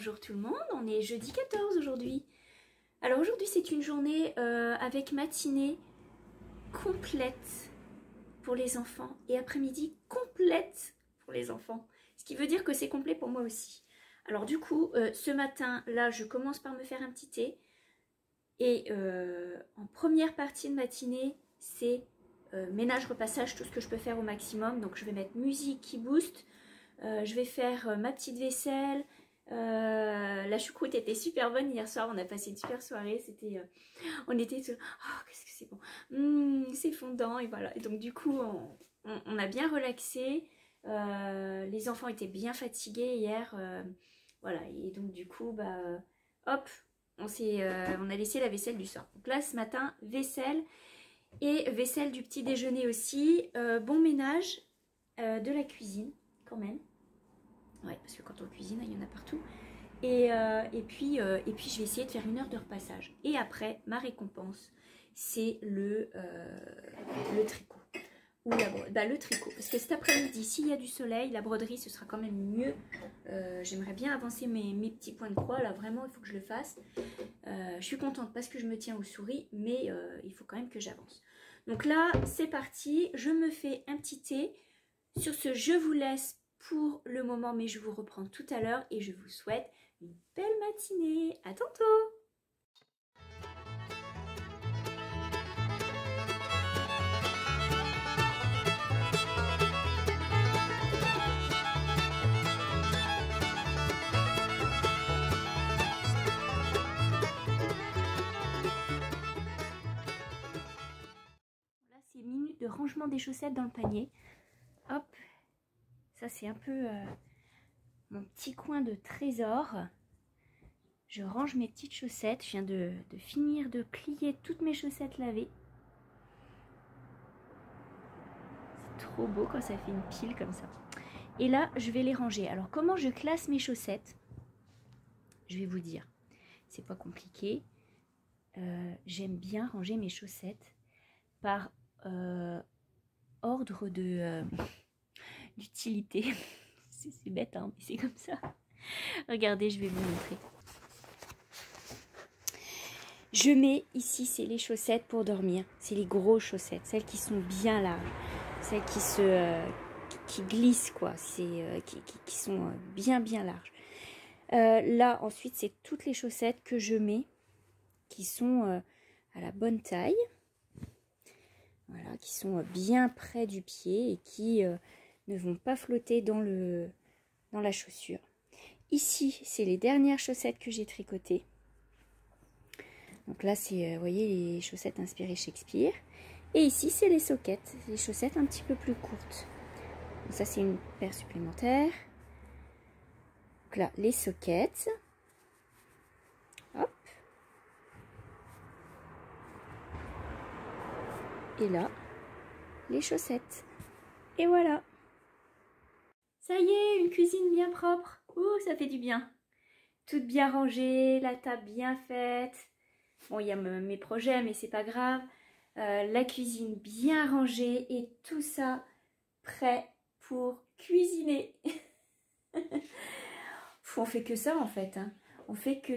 bonjour tout le monde, on est jeudi 14 aujourd'hui. Alors aujourd'hui c'est une journée avec matinée complète pour les enfants et après-midi complète pour les enfants. Ce qui veut dire que c'est complet pour moi aussi. Alors du coup, ce matin, là je commence par me faire un petit thé. Et en première partie de matinée, c'est ménage, repassage, tout ce que je peux faire au maximum. Donc je vais mettre musique qui booste. Je vais faire ma petite vaisselle. La choucroute était super bonne hier soir. On a passé une super soirée. C'était, on était tout, oh qu'est-ce que c'est bon, c'est fondant et voilà. Et donc du coup, on a bien relaxé. Les enfants étaient bien fatigués hier, voilà. Et donc du coup, bah, hop, on a laissé la vaisselle du soir. Donc là, ce matin, vaisselle et vaisselle du petit déjeuner aussi. Bon ménage de la cuisine quand même. Ouais, parce que quand on cuisine, il y en a partout. Et puis je vais essayer de faire une heure de repassage. Et après, ma récompense, c'est le tricot. Ou le tricot. Parce que cet après-midi, s'il y a du soleil, la broderie, ce sera quand même mieux. J'aimerais bien avancer mes petits points de croix. Là, vraiment, il faut que je le fasse. Je suis contente parce que je me tiens aux souris. Mais il faut quand même que j'avance. Donc là, c'est parti. Je me fais un petit thé. Sur ce, je vous laisse pour le moment, mais je vous reprends tout à l'heure et je vous souhaite une belle matinée. À tantôt! Là, c'est minute de rangement des chaussettes dans le panier. Hop! Ça, c'est un peu mon petit coin de trésor. Je range mes petites chaussettes. Je viens de finir de plier toutes mes chaussettes lavées. C'est trop beau quand ça fait une pile comme ça. Et là, je vais les ranger. Alors, comment je classe mes chaussettes? Je vais vous dire. C'est pas compliqué. J'aime bien ranger mes chaussettes par ordre d'utilité. C'est bête, hein, mais c'est comme ça. Regardez, je vais vous montrer. Je mets ici, c'est les chaussettes pour dormir. C'est les grosses chaussettes, celles qui sont bien larges. Celles qui glissent, quoi. Qui sont bien larges. Là, ensuite, c'est toutes les chaussettes que je mets qui sont à la bonne taille. Voilà, qui sont bien près du pied et qui ne vont pas flotter dans la chaussure. Ici, c'est les dernières chaussettes que j'ai tricotées. Donc là, c'est, vous voyez, les chaussettes inspirées Shakespeare. Et ici, c'est les soquettes, les chaussettes un petit peu plus courtes. Donc ça, c'est une paire supplémentaire. Donc là, les soquettes. Hop. Et là, les chaussettes. Et voilà. Ça y est, une cuisine bien propre. Ouh, ça fait du bien. Toute bien rangée, la table bien faite. Bon, il y a mes projets, mais c'est pas grave. La cuisine bien rangée et tout ça prêt pour cuisiner. On fait que ça en fait. Hein. On fait que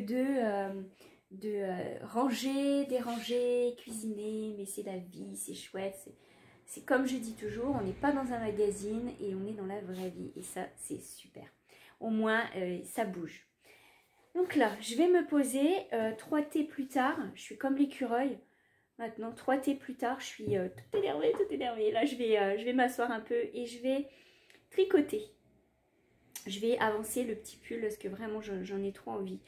de ranger, déranger, cuisiner. Mais c'est la vie, c'est chouette. C'est comme je dis toujours, on n'est pas dans un magazine et on est dans la vraie vie. Et ça, c'est super. Au moins, ça bouge. Donc là, je vais me poser 3 thés plus tard. Je suis comme l'écureuil. Maintenant, 3 thés plus tard, je suis toute énervée, toute énervée. Là, je vais m'asseoir un peu et je vais tricoter. Je vais avancer le petit pull parce que vraiment, j'en ai trop envie.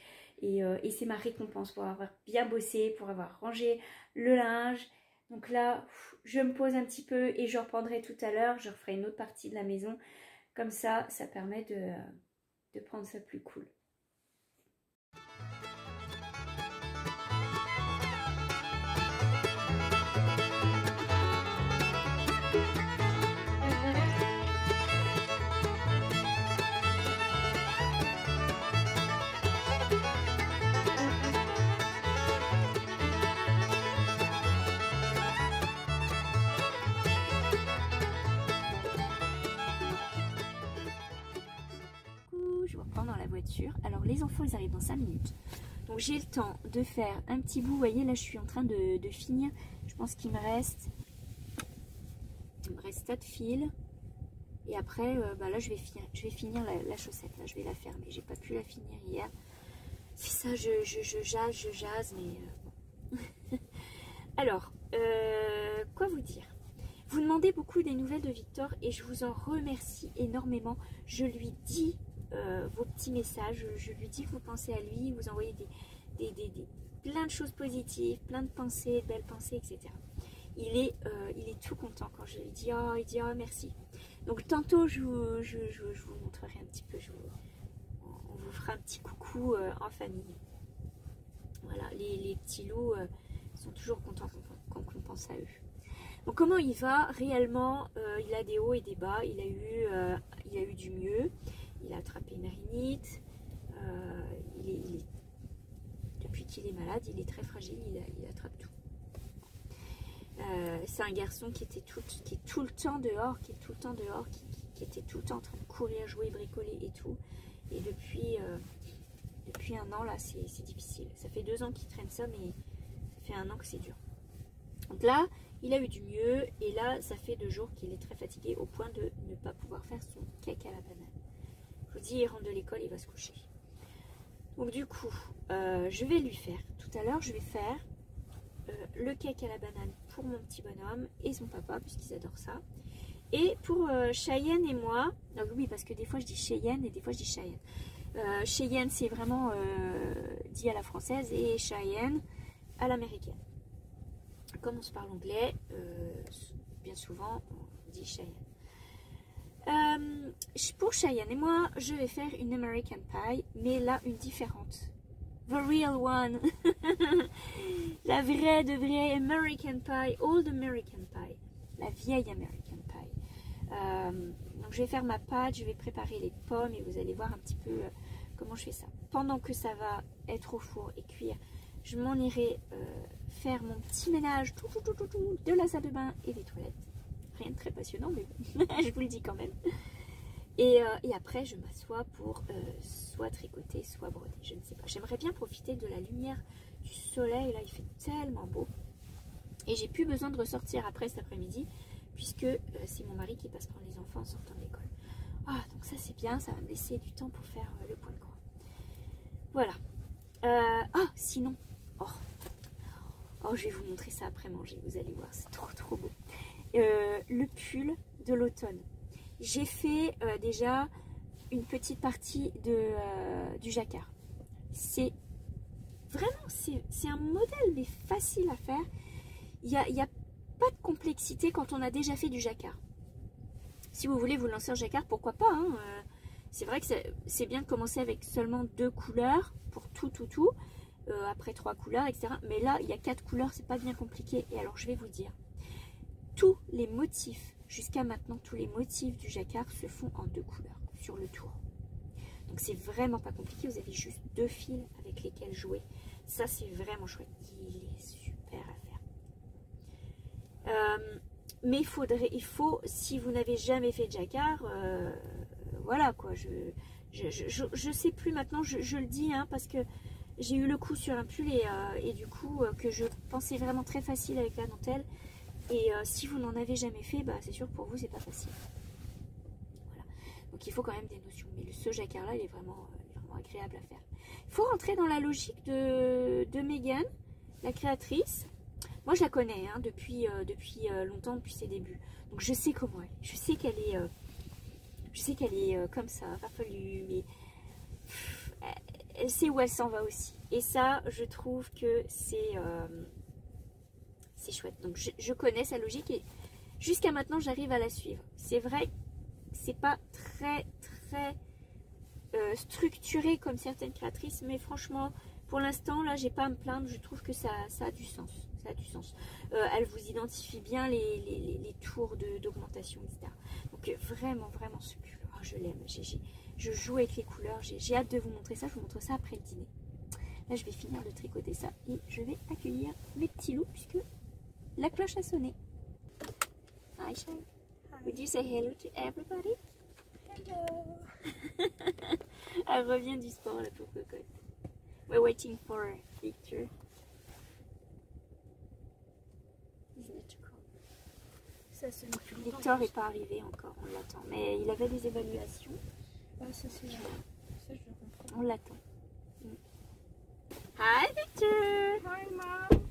Et c'est ma récompense pour avoir bien bossé, pour avoir rangé le linge. Donc là, je me pose un petit peu et je reprendrai tout à l'heure. Je referai une autre partie de la maison. Comme ça, ça permet de prendre ça plus cool. Je reprends enfants dans la voiture. Alors les enfants ils arrivent dans 5 minutes. Donc j'ai le temps de faire un petit bout. Vous voyez là je suis en train de finir. Je pense qu'il me reste 4 fils. Et après bah là je vais finir la chaussette. Là je vais la faire mais j'ai pas pu la finir hier. C'est ça, je jase mais bon. Alors, quoi vous dire? Vous demandez beaucoup des nouvelles de Victor et je vous en remercie énormément. Je lui dis vos petits messages, je lui dis que vous pensez à lui, vous envoyez plein de choses positives, plein de pensées, de belles pensées, etc. Il est tout content quand je lui dis oh, il dit oh merci. Donc tantôt je vous montrerai un petit peu, on vous fera un petit coucou en famille. Voilà, les petits loups sont toujours contents quand on pense à eux. Donc comment il va réellement? Il a des hauts et des bas, il a eu du mieux, il a attrapé une rhinite, depuis qu'il est malade, il est très fragile, il attrape tout. C'est un garçon qui est tout le temps dehors, qui était tout le temps en train de courir, jouer, bricoler et tout. Et depuis 1 an là, c'est difficile. Ça fait 2 ans qu'il traîne ça, mais ça fait 1 an que c'est dur. Donc là, il a eu du mieux et là, ça fait 2 jours qu'il est très fatigué au point de ne pas pouvoir faire son cake à la banane. Je vous dis, il rentre de l'école, il va se coucher. Donc du coup, je vais lui faire, tout à l'heure, je vais faire le cake à la banane pour mon petit bonhomme et son papa, puisqu'ils adorent ça. Et pour Cheyenne et moi, donc oui, parce que des fois je dis Cheyenne et des fois je dis Cheyenne. Cheyenne, c'est vraiment dit à la française et Cheyenne à l'américaine. Comme on se parle anglais, bien souvent on dit Cheyenne. Pour Cheyenne et moi, je vais faire une American Pie, mais là une différente. The real one. La vraie de vraie American Pie, Old American Pie. La vieille American Pie. Donc je vais faire ma pâte, je vais préparer les pommes et vous allez voir un petit peu comment je fais ça. Pendant que ça va être au four et cuire, je m'en irai faire mon petit ménage de la salle de bain et des toilettes. Rien de très passionnant, mais je vous le dis quand même. Et après, je m'assois pour soit tricoter, soit broder. Je ne sais pas. J'aimerais bien profiter de la lumière du soleil. Là, il fait tellement beau. Et j'ai plus besoin de ressortir après cet après-midi, puisque c'est mon mari qui passe prendre les enfants en sortant de l'école. Ah, donc ça, c'est bien. Ça va me laisser du temps pour faire le point de croix. Voilà. Sinon. Oh, je vais vous montrer ça après manger. Vous allez voir, c'est trop beau. Le pull de l'automne. J'ai fait déjà une petite partie du jacquard. C'est vraiment, c'est un modèle mais facile à faire. Il y a pas de complexité quand on a déjà fait du jacquard. Si vous voulez vous lancer en jacquard, pourquoi pas, hein. C'est vrai que c'est bien de commencer avec seulement 2 couleurs pour tout. Après 3 couleurs, etc. Mais là, il y a 4 couleurs, c'est pas bien compliqué. Et alors, je vais vous dire, tous les motifs, jusqu'à maintenant, tous les motifs du jacquard se font en 2 couleurs sur le tour. Donc, c'est vraiment pas compliqué. Vous avez juste 2 fils avec lesquels jouer. Ça, c'est vraiment chouette. Il est super à faire. Mais il faut, si vous n'avez jamais fait de jacquard, voilà quoi. Je sais plus maintenant, je le dis, hein, parce que j'ai eu le coup sur un pull et du coup, que je pensais vraiment très facile avec la dentelle. Et si vous n'en avez jamais fait, bah, c'est sûr que pour vous, c'est pas facile. Voilà. Donc il faut quand même des notions. Mais ce jacquard-là, il est vraiment agréable à faire. Il faut rentrer dans la logique de Megan, la créatrice. Moi, je la connais hein, depuis longtemps, depuis ses débuts. Donc je sais comment elle est. Je sais qu'elle est comme ça, farfelue, mais elle sait où elle s'en va aussi. Et ça, je trouve que c'est chouette. Donc je connais sa logique et jusqu'à maintenant j'arrive à la suivre. C'est vrai que c'est pas très structuré comme certaines créatrices, mais franchement pour l'instant là j'ai pas à me plaindre. Je trouve que ça a du sens. Ça a du sens. Elle vous identifie bien les tours d'augmentation, etc. Donc vraiment ce pull, oh, je l'aime. Je joue avec les couleurs. J'ai hâte de vous montrer ça. Je vous montre ça après le dîner. Là je vais finir de tricoter ça et je vais accueillir mes petits loups puisque la cloche a sonné. Hi, Shai. Would you say hello to everybody? Hello. Elle revient du sport, la pauvre cocotte. We're waiting for Victor. Ça, c'est le plus Victor n'est pas arrivé encore, on l'attend. Mais il avait des évaluations. Ah, ça, c'est ça, je le comprends. On l'attend. Hi Victor! Hi, Mom.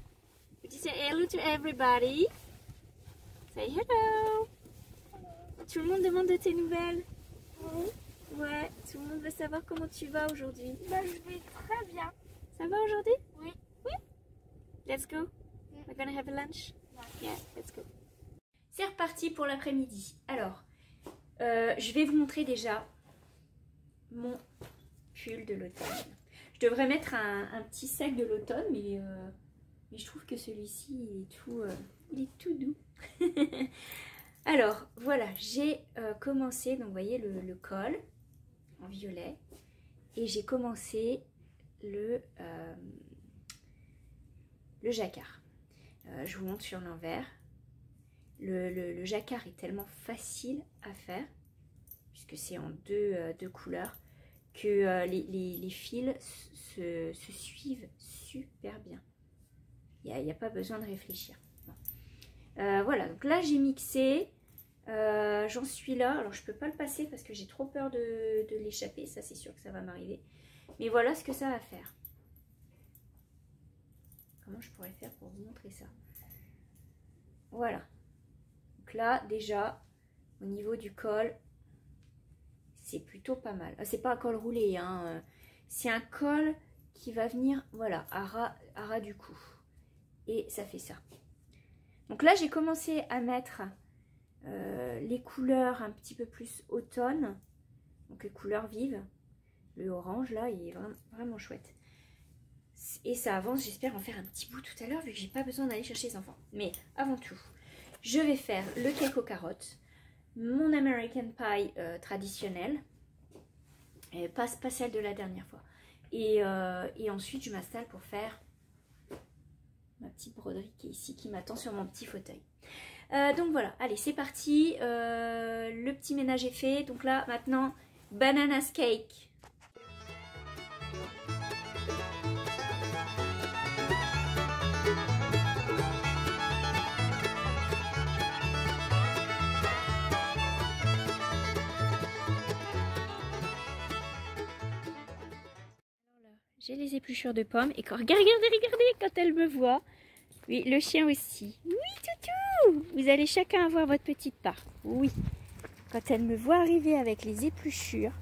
Would you say hello to everybody? Say hello! Tout le monde demande de tes nouvelles? Oui. Ouais, tout le monde veut savoir comment tu vas aujourd'hui. Bah, je vais très bien. Ça va aujourd'hui? Oui. Oui? Let's go. We're gonna have a lunch? Yeah, let's go. C'est reparti pour l'après-midi. Alors, je vais vous montrer déjà mon pull de l'automne. Je devrais mettre un petit sac de l'automne, mais je trouve que celui-ci, il est tout doux. Alors, voilà, j'ai commencé, donc vous voyez le col en violet, et j'ai commencé le jacquard. Je vous montre sur l'envers. Le jacquard est tellement facile à faire, puisque c'est en deux couleurs, que les fils se suivent super bien. Il n'y a pas besoin de réfléchir. Voilà, donc là j'ai mixé, j'en suis là. Alors je peux pas le passer parce que j'ai trop peur de l'échapper, ça c'est sûr que ça va m'arriver. Mais voilà ce que ça va faire. Comment je pourrais faire pour vous montrer ça? Voilà. Donc là déjà au niveau du col, c'est plutôt pas mal. C'est pas un col roulé, hein. C'est un col qui va venir, voilà, à ras du cou. Et ça fait ça. Donc là j'ai commencé à mettre les couleurs un petit peu plus automne, donc les couleurs vives. Le orange là il est vraiment chouette. Et ça avance, j'espère en faire un petit bout tout à l'heure vu que j'ai pas besoin d'aller chercher les enfants. Mais avant tout, je vais faire le cake aux carottes, mon American Pie traditionnel, et pas celle de la dernière fois. Et ensuite je m'installe pour faire ma petite broderie qui est ici, qui m'attend sur mon petit fauteuil. Donc voilà, allez c'est parti, le petit ménage est fait. Donc là maintenant, bananas cake. J'ai les épluchures de pommes et quand regardez quand elle me voit. Oui, le chien aussi. Oui, toutou! Vous allez chacun avoir votre petite part. Oui. Quand elle me voit arriver avec les épluchures.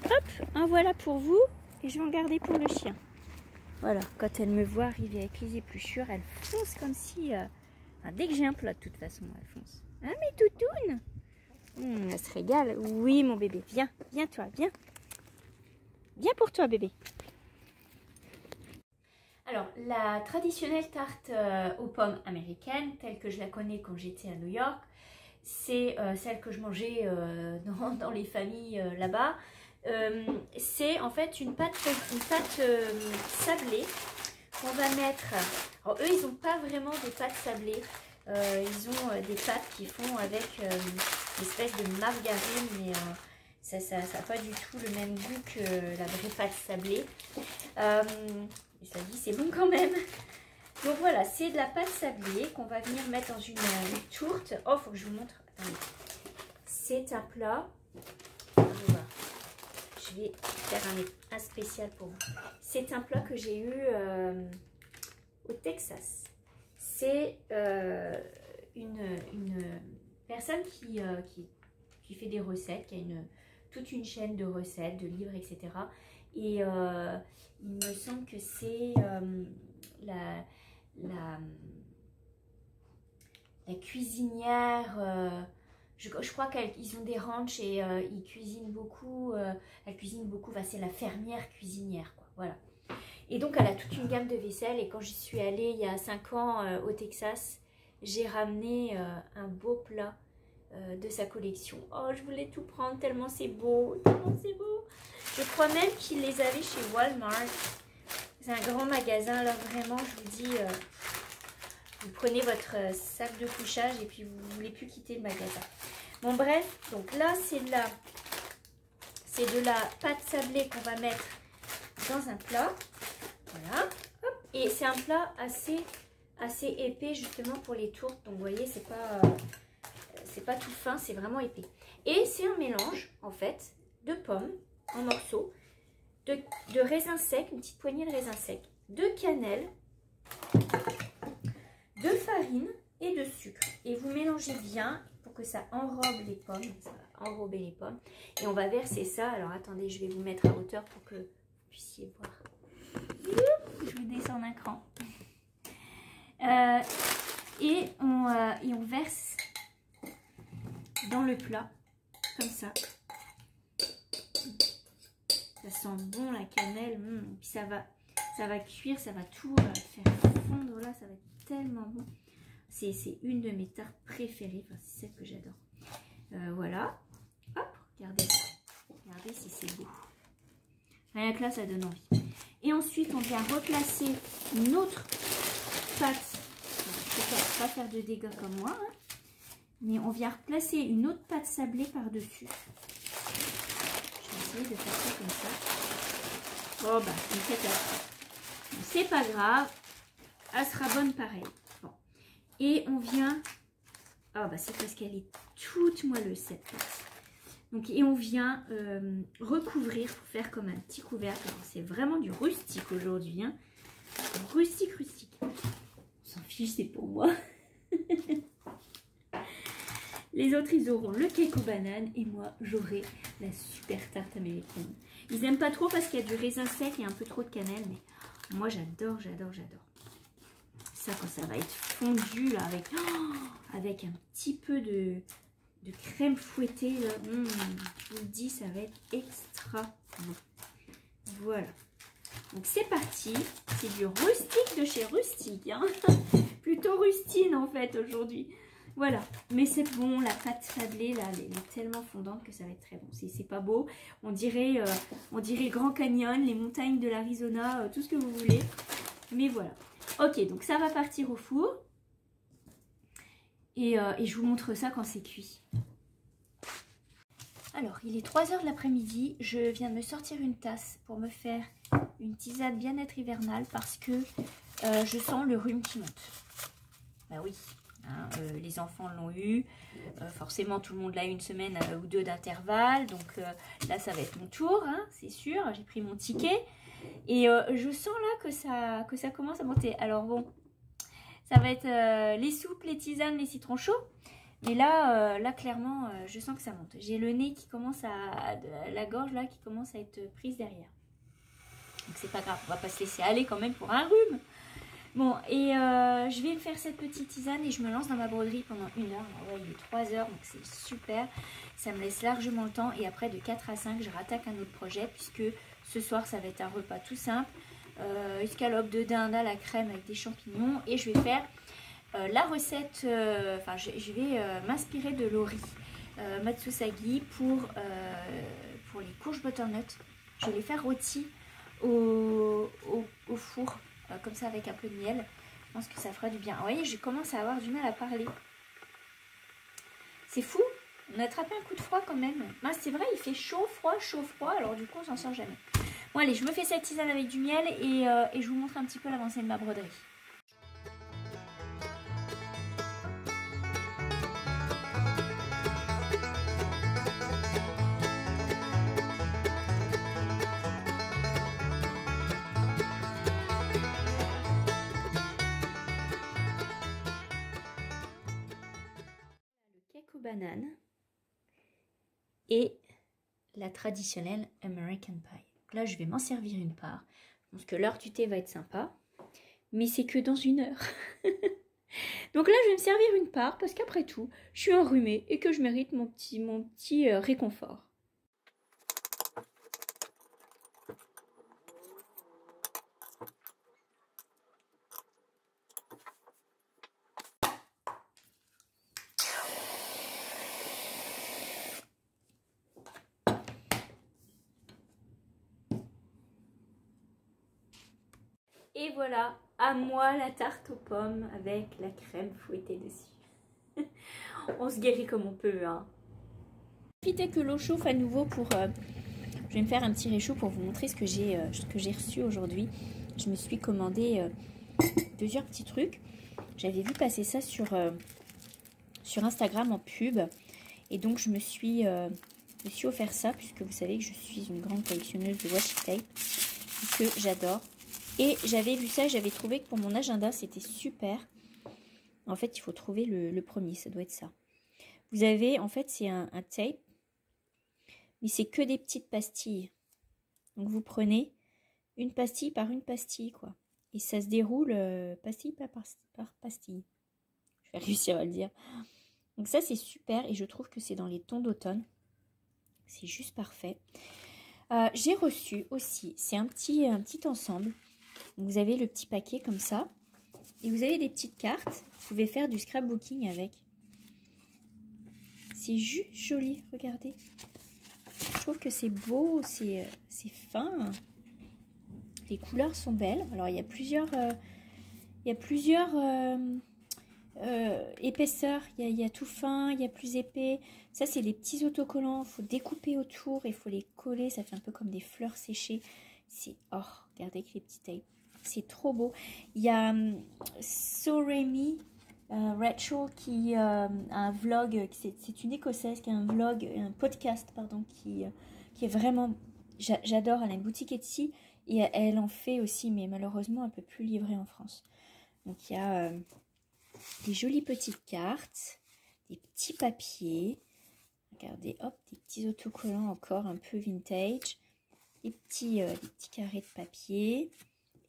Hop, un voilà pour vous. Et je vais en garder pour le chien. Voilà, quand elle me voit arriver avec les épluchures, elle fonce comme si... Enfin, dès que j'ai un plat, de toute façon, elle fonce. Hein, mes toutounes? Elle se régale. Oui, mon bébé, viens. Viens toi, viens. Viens pour toi, bébé. Alors, la traditionnelle tarte aux pommes américaine, telle que je la connais quand j'étais à New York, c'est celle que je mangeais dans les familles là-bas. C'est en fait une pâte sablée qu'on va mettre... Alors, eux, ils n'ont pas vraiment des pâtes sablées. Ils ont des pâtes qu'ils font avec une espèce de margarine, mais ça n'a pas du tout le même goût que la vraie pâte sablée. Et ça dit, c'est bon quand même. Donc voilà, c'est de la pâte sablée qu'on va venir mettre dans une tourte. Oh, faut que je vous montre. C'est un plat. Voilà. Je vais faire un spécial pour vous. C'est un plat que j'ai eu au Texas. C'est une personne qui fait des recettes, qui a toute une chaîne de recettes, de livres, etc. Et il me semble que c'est la cuisinière, je crois qu'ils ont des ranchs et ils cuisinent beaucoup, elle cuisine beaucoup, c'est la fermière cuisinière, quoi, voilà. Et donc elle a toute une gamme de vaisselle et quand j'y suis allée il y a 5 ans au Texas, j'ai ramené un beau plat de sa collection. Oh, je voulais tout prendre tellement c'est beau, tellement c'est beau. Je crois même qu'il les avait chez Walmart. C'est un grand magasin, là vraiment, je vous dis, Vous prenez votre sac de couchage et puis vous ne voulez plus quitter le magasin. Bon bref, donc là c'est de la pâte sablée qu'on va mettre dans un plat. Voilà. Hop. Et c'est un plat assez épais justement pour les tourtes. Donc vous voyez, c'est pas tout fin, c'est vraiment épais. Et c'est un mélange en fait de pommes en morceaux, de raisins secs, une petite poignée de raisins secs, de cannelle, de farine et de sucre. Et vous mélangez bien pour que ça enrobe les pommes. Ça va enrober les pommes. Et on va verser ça. Alors attendez, je vais vous mettre à hauteur pour que vous puissiez voir. Je vous descends d'un cran. Et on verse dans le plat, comme ça. Ça sent bon la cannelle. Puis ça va cuire, ça va tout faire fondre là. Ça va être tellement bon. C'est une de mes tartes préférées. Enfin, c'est celle que j'adore. Voilà. Hop, regardez ça. Regardez si c'est beau. Rien que là, ça donne envie. Et ensuite, on vient replacer une autre pâte. Je ne pas faire de dégâts comme moi. Hein. Mais on vient replacer une autre pâte sablée par-dessus. Je vais essayer de faire ça comme ça. Oh, bah, c'est une catastrophe. C'est pas grave. Elle sera bonne pareil. Bon. Et on vient... Ah, bah, c'est parce qu'elle est toute moelleuse, cette pâte. Donc, et on vient recouvrir pour faire comme un petit couvercle. C'est vraiment du rustique aujourd'hui. Hein. Rustique. On s'en fiche, c'est pour moi. Les autres, ils auront le cake aux bananes et moi, j'aurai la super tarte américaine. Ils n'aiment pas trop parce qu'il y a du raisin sec et un peu trop de cannelle. Mais moi, j'adore. Ça, quand ça va être fondu là, avec un petit peu de crème fouettée, là, je vous le dis, ça va être extra bon. Voilà. Donc c'est parti. C'est du rustique de chez Rustique. Hein. Plutôt rustine en fait aujourd'hui. Voilà. Mais c'est bon, la pâte sablée là, elle est tellement fondante que ça va être très bon. C'est pas beau. On dirait Grand Canyon, les montagnes de l'Arizona, tout ce que vous voulez. Mais voilà. Ok, donc ça va partir au four. Et je vous montre ça quand c'est cuit. Alors, il est 3 h de l'après-midi. Je viens de me sortir une tasse pour me faire une tisane bien-être hivernale parce que je sens le rhume qui monte. Bah oui, hein, les enfants l'ont eu. Forcément, tout le monde l'a eu une semaine ou deux d'intervalle. Donc là, ça va être mon tour, hein, c'est sûr. J'ai pris mon ticket. Et je sens là que ça commence à monter. Alors bon... Ça va être les soupes, les tisanes, les citrons chauds. Mais là, clairement, je sens que ça monte. J'ai le nez qui commence la gorge là qui commence à être prise derrière. Donc c'est pas grave, on va pas se laisser aller quand même pour un rhume. Bon, et je vais me faire cette petite tisane et je me lance dans ma broderie pendant 1 heure. Alors, ouais, il est 3 h, donc c'est super. Ça me laisse largement le temps. Et après, de 4 à 5, je rattaque un autre projet puisque ce soir, ça va être un repas tout simple. Escalope de dinde à la crème avec des champignons et je vais faire la recette, je vais m'inspirer de Lori Matsusagi pour les courges butternut. Je vais les faire rôties au four comme ça avec un peu de miel. Je pense que ça fera du bien. Vous voyez, je commence à avoir du mal à parler. C'est fou, on a attrapé un coup de froid quand même. C'est vrai, il fait chaud, froid, alors du coup on s'en sort jamais. Bon allez, je me fais cette tisane avec du miel et je vous montre un petit peu l'avancée de ma broderie. Le cake aux bananes et la traditionnelle American Pie. Donc là, je vais m'en servir une part. Je pense que l'heure du thé va être sympa. Mais c'est que dans 1 heure. Donc là, je vais me servir une part parce qu'après tout, je suis enrhumée et que je mérite mon petit réconfort. Et voilà, À moi la tarte aux pommes avec la crème fouettée dessus. On se guérit comme on peut, hein. Profitez que l'eau chauffe à nouveau pour... je vais me faire un petit réchaud pour vous montrer ce que j'ai reçu aujourd'hui. Je me suis commandé plusieurs petits trucs. J'avais vu passer ça sur Instagram en pub. Et donc je me suis offert ça, puisque vous savez que je suis une grande collectionneuse de washi tape, que j'adore. Et j'avais vu ça, j'avais trouvé que pour mon agenda, c'était super. En fait, il faut trouver le premier, ça doit être ça. Vous avez, en fait, c'est un tape, mais c'est que des petites pastilles. Donc, vous prenez une pastille par une pastille, quoi. Et ça se déroule pastille par pastille. Je vais réussir à le dire. Donc ça, c'est super et je trouve que c'est dans les tons d'automne. C'est juste parfait. J'ai reçu aussi, c'est un petit ensemble. Vous avez le petit paquet comme ça. Et vous avez des petites cartes. Vous pouvez faire du scrapbooking avec. C'est juste joli, regardez. Je trouve que c'est beau, c'est fin. Les couleurs sont belles. Alors, il y a plusieurs épaisseurs. Il y a tout fin, il y a plus épais. Ça, c'est des petits autocollants. Il faut découper autour et il faut les coller. Ça fait un peu comme des fleurs séchées. C'est... Oh, regardez avec les petits tapes. C'est trop beau. Il y a Soremi Rachel qui a un vlog. C'est une Écossaise qui a un vlog, un podcast, pardon, qui est vraiment... J'adore. Elle a une boutique Etsy et elle en fait aussi, mais malheureusement, elle ne peut plus livrer en France. Donc, il y a... des jolies petites cartes, des petits papiers, regardez, hop, des petits autocollants encore un peu vintage, des petits carrés de papier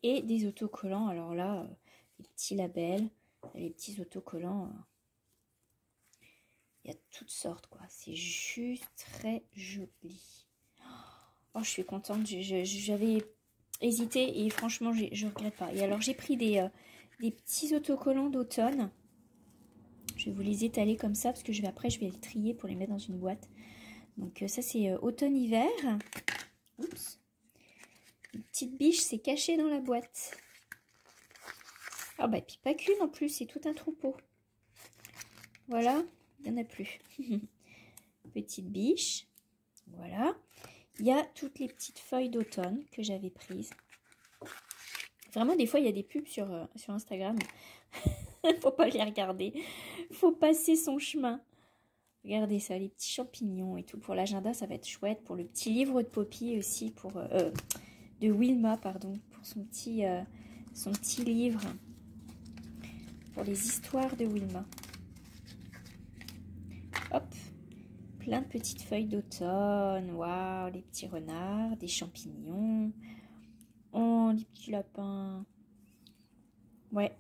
et des autocollants, alors là, des petits labels, les petits autocollants, il y a toutes sortes, quoi, c'est juste très joli. Oh, je suis contente, j'avais hésité et franchement, je regrette pas. Et alors, j'ai pris des petits autocollants d'automne. Je vais vous les étaler comme ça parce que après je vais les trier pour les mettre dans une boîte. Donc ça c'est automne-hiver. Oups. Une petite biche s'est cachée dans la boîte. Ah bah puis pas qu'une en plus, c'est tout un troupeau. Voilà, il n'y en a plus. Petite biche. Voilà. Il y a toutes les petites feuilles d'automne que j'avais prises. Vraiment, des fois, il y a des pubs sur Instagram. Faut pas les regarder. Faut passer son chemin. Regardez ça, les petits champignons et tout. Pour l'agenda, ça va être chouette. Pour le petit livre de Poppy aussi. De Wilma, pardon. Pour son petit livre. Pour les histoires de Wilma. Hop. Plein de petites feuilles d'automne. Waouh, les petits renards, des champignons. Oh, les petits lapins. Ouais.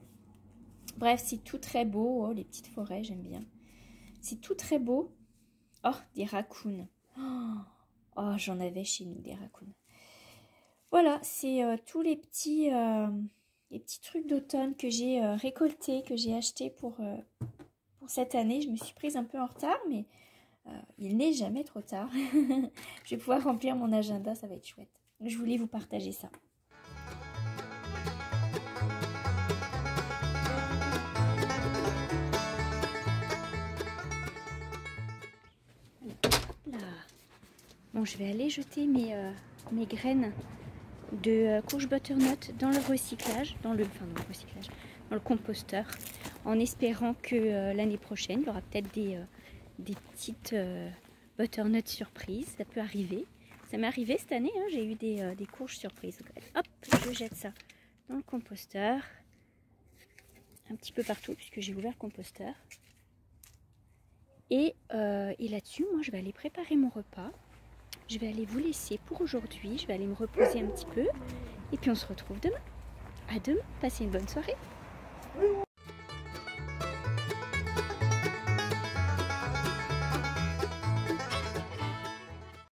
Bref, c'est tout très beau. Oh, les petites forêts, j'aime bien. C'est tout très beau. Oh, des raccoons. Oh, j'en avais chez nous, des raccoons. Voilà, c'est tous les petits trucs d'automne que j'ai récoltés, que j'ai achetés pour cette année. Je me suis prise un peu en retard, mais il n'est jamais trop tard. Je vais pouvoir remplir mon agenda, ça va être chouette. Je voulais vous partager ça. Bon, je vais aller jeter mes graines de courge butternut dans le recyclage, dans le composteur, en espérant que l'année prochaine, il y aura peut-être des petites butternut surprises. Ça peut arriver. Ça m'est arrivé cette année, hein, j'ai eu des courges surprises. Donc, hop, je jette ça dans le composteur. Un petit peu partout, puisque j'ai ouvert le composteur. Et là-dessus, moi, je vais aller préparer mon repas. Je vais aller vous laisser pour aujourd'hui. Je vais aller me reposer un petit peu. Et puis, on se retrouve demain. À demain. Passez une bonne soirée.